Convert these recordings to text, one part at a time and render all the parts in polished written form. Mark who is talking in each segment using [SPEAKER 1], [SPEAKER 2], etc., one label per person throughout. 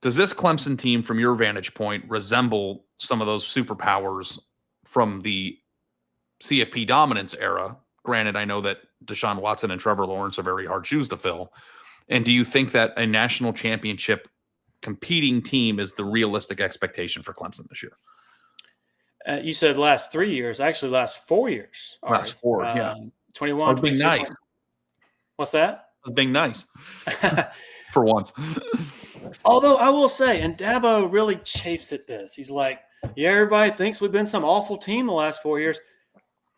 [SPEAKER 1] Does this Clemson team, from your vantage point, resemble some of those superpowers from the CFP dominance era? Granted, I know that Deshaun Watson and Trevor Lawrence are very hard shoes to fill. And do you think that a national championship competing team is the realistic expectation for Clemson this year?
[SPEAKER 2] You said last 3 years, actually last 4 years.
[SPEAKER 1] Last 4, yeah.
[SPEAKER 2] 21,
[SPEAKER 1] being
[SPEAKER 2] 22.
[SPEAKER 1] Nice.
[SPEAKER 2] What's that?
[SPEAKER 1] I was being nice for once.
[SPEAKER 2] Although I will say, and Dabo really chafes at this. He's like, yeah, everybody thinks we've been some awful team the last 4 years.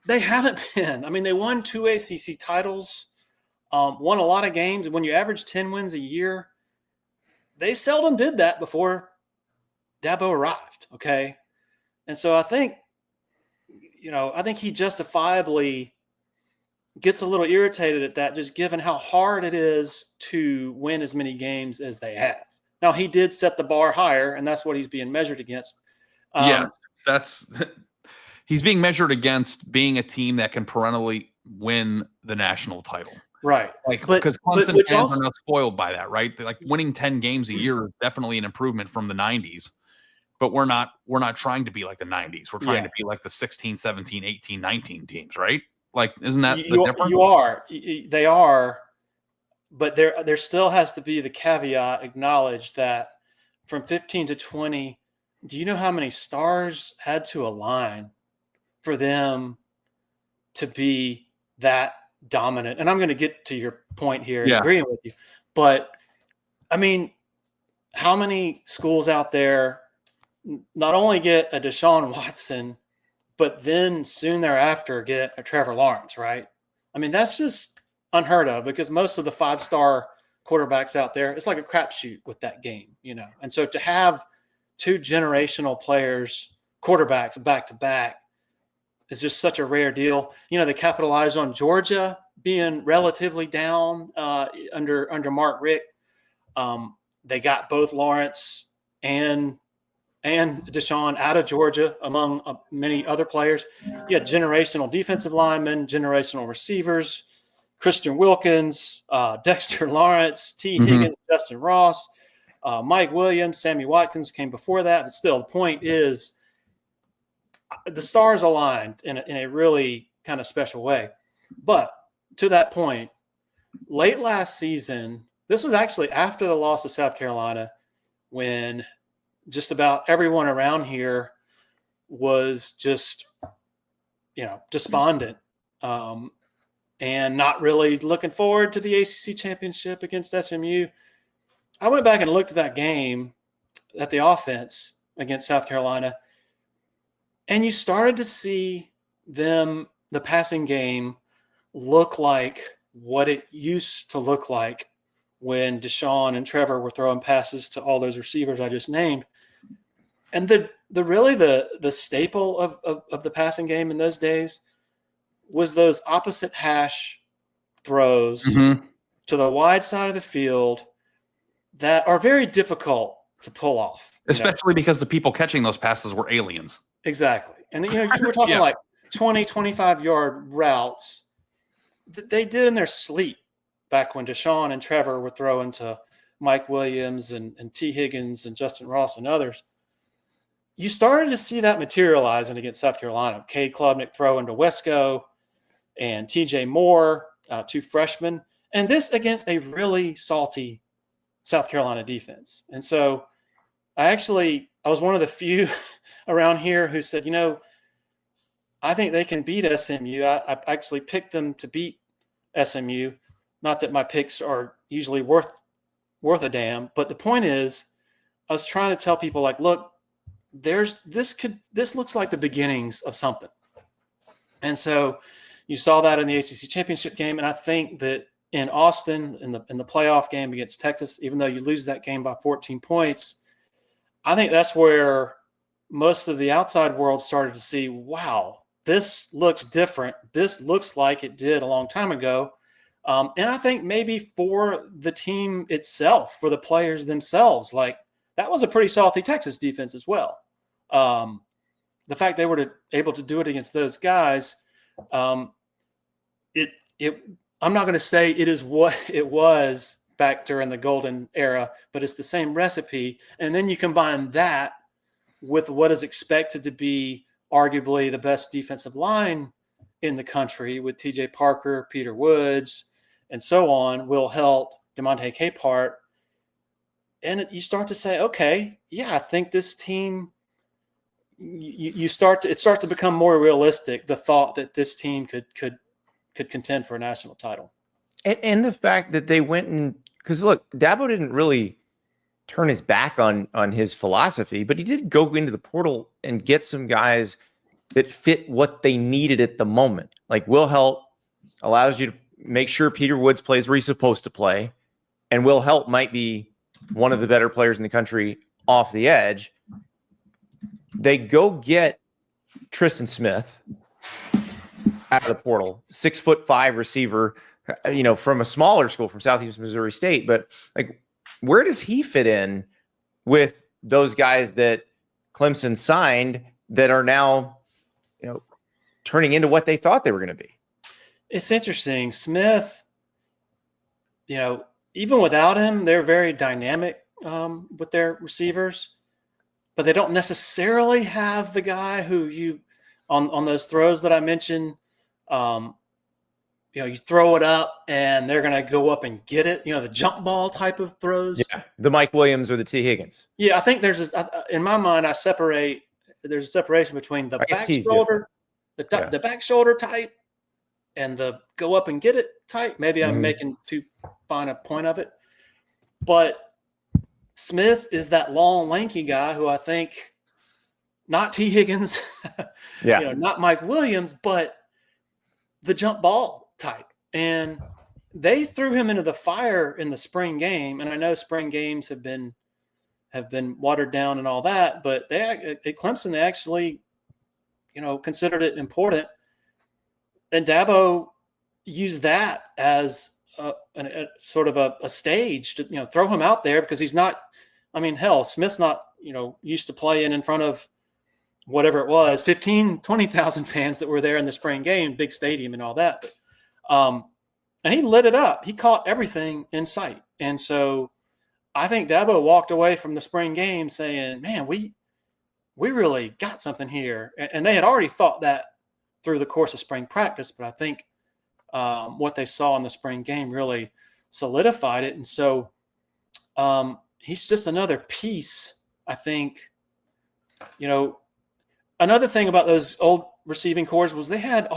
[SPEAKER 2] They haven't been. I mean, they won 2 ACC titles, won a lot of games. When you average 10 wins a year, they seldom did that before Dabo arrived, okay? And so I think he justifiably gets a little irritated at that, just given how hard it is to win as many games as they have. Now, he did set the bar higher, and that's what he's being measured against.
[SPEAKER 1] He's being measured against being a team that can perennially win the national title.
[SPEAKER 2] Right.
[SPEAKER 1] Because Clemson fans are not spoiled by that, right? Like winning 10 games a year is definitely an improvement from the 90s. But we're not trying to be like the 90s. We're trying to be like the 16, 17, 18, 19 teams, right? Like, isn't that the difference?
[SPEAKER 2] You are. They are. But there still has to be the caveat acknowledged that from 15 to 20, do you know how many stars had to align for them to be that dominant? And I'm going to get to your point here and agreeing with you. But, I mean, how many schools out there not only get a Deshaun Watson, but then soon thereafter get a Trevor Lawrence, right? I mean, that's just unheard of because most of the 5-star quarterbacks out there, it's like a crapshoot with that game, And so to have 2 generational players, quarterbacks back to back, is just such a rare deal. They capitalized on Georgia being relatively down under Mark Richt. They got both Lawrence and Deshaun out of Georgia, among many other players. You had generational defensive linemen, generational receivers, Christian Wilkins, Dexter Lawrence, T. Higgins, Justin Ross, Mike Williams, Sammy Watkins came before that. But still, the point is the stars aligned in a really kind of special way. But to that point, late last season, this was actually after the loss to South Carolina, when just about everyone around here was just, despondent and not really looking forward to the ACC Championship against SMU. I went back and looked at that game, at the offense against South Carolina, and you started to see the passing game, look like what it used to look like when Deshaun and Trevor were throwing passes to all those receivers I just named. And the staple of the passing game in those days was those opposite hash throws to the wide side of the field that are very difficult to pull off.
[SPEAKER 1] Especially because the people catching those passes were aliens.
[SPEAKER 2] Exactly. And, we're talking like 20, 25-yard routes that they did in their sleep back when Deshaun and Trevor were throwing to Mike Williams and T. Higgins and Justin Ross and others. You started to see that materializing against South Carolina. Cade Klubnik throwing to Wesco and TJ Moore, 2 freshmen. And this against a really salty South Carolina defense. And so I was one of the few around here who said, I think they can beat SMU. I actually picked them to beat SMU. Not that my picks are usually worth a damn, but the point is, I was trying to tell people, like, look, this looks like the beginnings of something. And so you saw that in the ACC Championship game, and I think that in Austin, in the playoff game against Texas, even though you lose that game by 14 points, I think that's where most of the outside world started to see, wow, this looks different. This looks like it did a long time ago. And I think maybe for the team itself, for the players themselves, like, that was a pretty salty Texas defense as well. The fact they were able to do it against those guys, I'm not going to say it is what it was back during the golden era, but it's the same recipe. And then you combine that with what is expected to be arguably the best defensive line in the country with TJ Parker, Peter Woods, and so on, Will Helt, DeMonte Capehart. And you start to say, okay, yeah, I think this team, it starts to become more realistic, the thought that this team could contend for a national title.
[SPEAKER 3] And the fact that they went because look, Dabo didn't really turn his back on his philosophy, but he did go into the portal and get some guys that fit what they needed at the moment. Like Will Helt allows you to make sure Peter Woods plays where he's supposed to play, and Will Helt might be one of the better players in the country off the edge. They go get Tristan Smith out of the portal, 6'5" receiver, from a smaller school from Southeast Missouri State. But like, where does he fit in with those guys that Clemson signed that are now, turning into what they thought they were going to be?
[SPEAKER 2] It's interesting. Smith, even without him, they're very dynamic with their receivers, but they don't necessarily have the guy who you on those throws that I mentioned. You throw it up and they're going to go up and get it. The jump ball type of throws.
[SPEAKER 3] Yeah, the Mike Williams or the T. Higgins.
[SPEAKER 2] Yeah, I think in my mind, there's a separation between the back shoulder, the back shoulder type, and the go up and get it type. Maybe I'm making too fine a point of it, but Smith is that long, lanky guy who I think, not T. Higgins, not Mike Williams, but the jump ball type. And they threw him into the fire in the spring game. And I know spring games have been watered down and all that, but at Clemson, they actually, considered it important. And Dabo used that as a sort of a stage to, throw him out there, because he's not, Smith's not, used to playing in front of whatever it was, 15, 20,000 fans that were there in the spring game, big stadium and all that. But, and he lit it up. He caught everything in sight. And so I think Dabo walked away from the spring game saying, man, we really got something here. And they had already thought that through the course of spring practice, but I think what they saw in the spring game really solidified it. And so he's just another piece, I think. Another thing about those old receiving corps was they had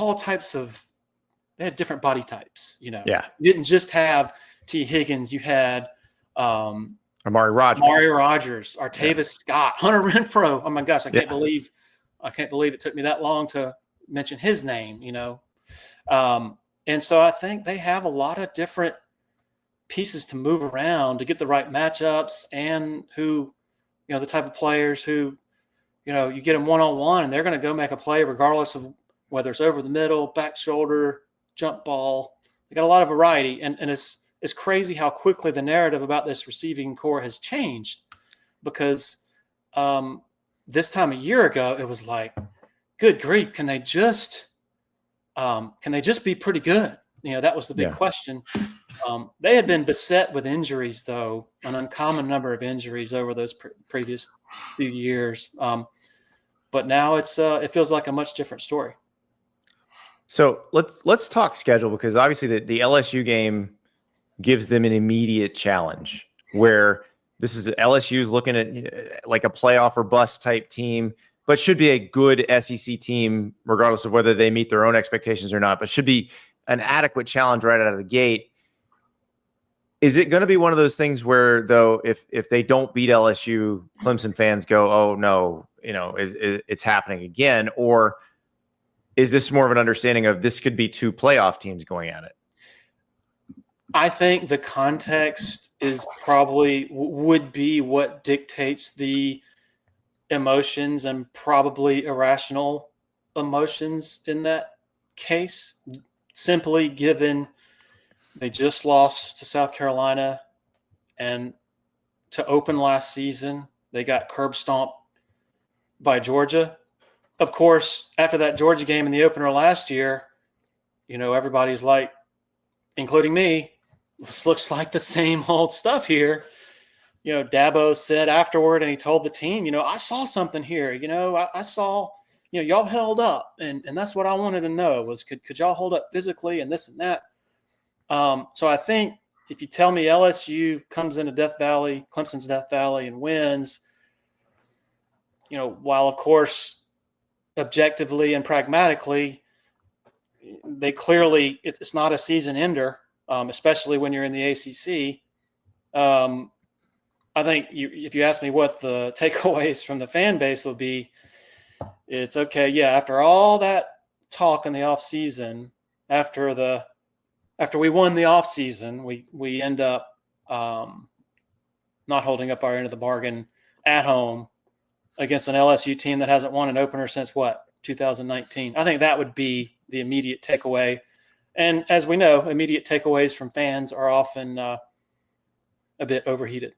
[SPEAKER 2] different body types. You didn't just have T. Higgins. You had
[SPEAKER 3] Amari Rogers,
[SPEAKER 2] Artavis Scott, Hunter Renfrow. Oh my gosh, I can't believe it took me that long to mention his name. And so I think they have a lot of different pieces to move around to get the right matchups, and who, the type of players who, you get them one-on-one and they're going to go make a play regardless of whether it's over the middle, back shoulder, jump ball. They got a lot of variety. And it's crazy how quickly the narrative about this receiving corps has changed, because this time a year ago, it was like, good grief, can they just be pretty good? That was the big question. They had been beset with injuries, though, an uncommon number of injuries over those previous few years. But now it feels like a much different story.
[SPEAKER 3] So let's talk schedule, because obviously the LSU game gives them an immediate challenge, where this is LSU's looking at like a playoff or bust type team, but should be a good SEC team regardless of whether they meet their own expectations or not, but should be an adequate challenge right out of the gate. Is it going to be one of those things where, though, if they don't beat LSU, Clemson fans go, oh no, it's happening again? Or is this more of an understanding of this could be two playoff teams going at it?
[SPEAKER 2] I think the context is would be what dictates the emotions, and probably irrational emotions in that case, simply given they just lost to South Carolina, and to open last season, they got curb stomped by Georgia. Of course, after that Georgia game in the opener last year, everybody's like, including me, this looks like the same old stuff here. Dabo said afterward, and he told the team, I saw something here. I saw, y'all held up, and that's what I wanted to know was could y'all hold up physically and this and that. So I think if you tell me LSU comes into Death Valley, Clemson's Death Valley, and wins, while of course objectively and pragmatically, they clearly it's not a season ender, especially when you're in the ACC. I think if you ask me what the takeaways from the fan base will be, it's okay. Yeah, after all that talk in the off season, after we won the off season, we end up not holding up our end of the bargain at home against an LSU team that hasn't won an opener since 2019. I think that would be the immediate takeaway. And as we know, immediate takeaways from fans are often a bit overheated.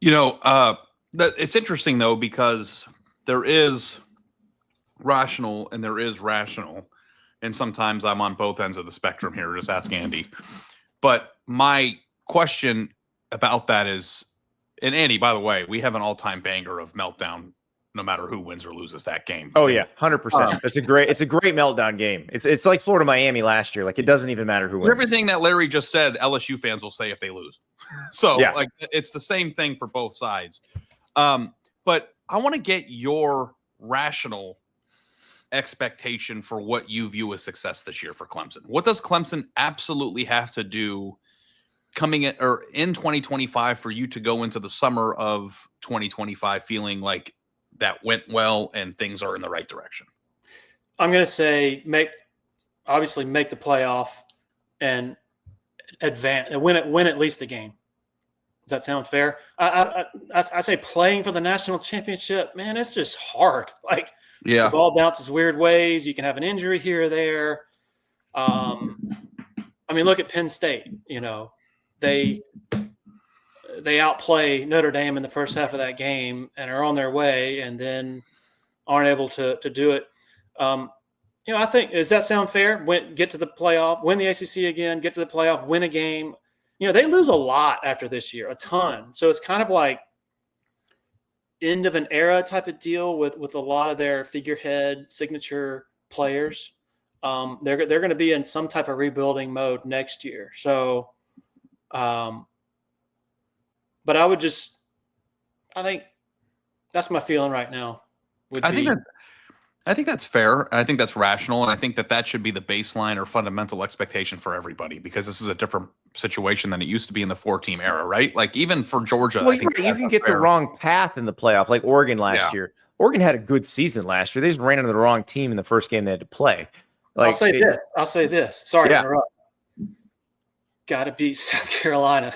[SPEAKER 1] It's interesting though, because there is rational and there is rational. And sometimes I'm on both ends of the spectrum here. Just ask Andy. But my question about that is, and Andy, by the way, we have an all-time banger of meltdown, no matter who wins or loses that game.
[SPEAKER 3] Oh yeah, 100%. It's a great meltdown game. It's like Florida Miami last year. Like it doesn't even matter who wins.
[SPEAKER 1] Everything that Larry just said, LSU fans will say if they lose. So
[SPEAKER 3] yeah.
[SPEAKER 1] Like it's the same thing for both sides. But I want to get your rational expectation for what you view as success this year for Clemson. What does Clemson absolutely have to do coming in 2025 for you to go into the summer of 2025 feeling like that went well and things are in the right direction?
[SPEAKER 2] I'm going to say make the playoff and advance and win at least a game. Does that sound fair? I say playing for the national championship, man, it's just hard. Like,
[SPEAKER 1] yeah,
[SPEAKER 2] the ball bounces weird ways. You can have an injury here or there. Look at Penn State. They outplay Notre Dame in the first half of that game and are on their way, and then aren't able to do it. I think, does that sound fair? Get to the playoff, win the ACC again, get to the playoff, win a game. They lose a lot after this year, a ton. So it's kind of like end of an era type of deal with a lot of their figurehead signature players. They're going to be in some type of rebuilding mode next year. So, but I think that's my feeling right now.
[SPEAKER 1] I think that's fair. I think that's rational. And I think that should be the baseline or fundamental expectation for everybody, because this is a different situation than it used to be in the 4-team era, right? Like even for Georgia,
[SPEAKER 3] well,
[SPEAKER 1] I think
[SPEAKER 3] you can get the wrong path in the playoff, like Oregon last year. Oregon had a good season last year. They just ran into the wrong team in the first game they had to play.
[SPEAKER 2] I'll say this. Sorry to interrupt. Got to beat South Carolina.